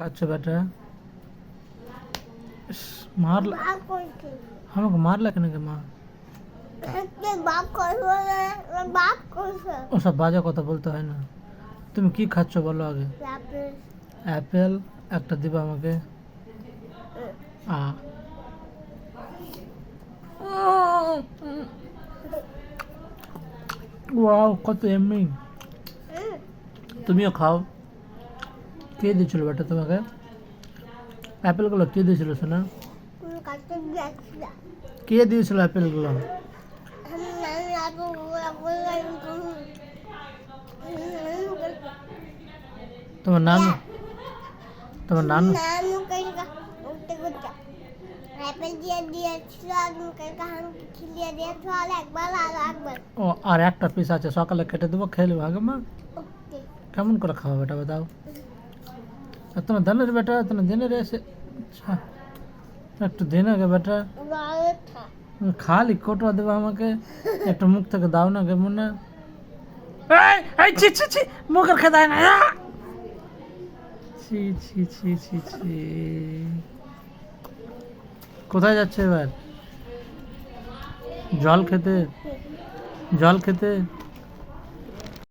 अच्छा बेटा इस, मारला আমাকে মারলা কেন কে মা? ওসব বাজে কথা বলতে হয় না। তুমি কি খাচ্ছ বলো আগে? অ্যাপেল একটা দিবা আমাকে? আ ওয়াও কত এমনি। তুমিও খাও। কে দিয়েছিল বেটা তোমাকে অ্যাপেলগুলো? কে দিয়েছিল সোনা? কে দিয়েছিল অ্যাপেলগুলো? তোমার নানু? তোমার নানু? ও আর একটা পিস আছে, সকালে কেটে দেবো, খেয়ে নেবো আগে মা। কেমন করে খাওয়া বেটা बताओ? আর তোমার দানের বেটা তোমার দেনে রে এসে আচ্ছা একটু দেনা গে বেটা। খালি কোটা দেবো আমাকে, একটু মুখ থেকে দাও না কেমন না। এই ছি ছি ছি, মুখের খেয়ে দেয় না। ছি ছি ছি ছি ছি। কোথায় যাচ্ছে এবার? জল খেতে? জল খেতে?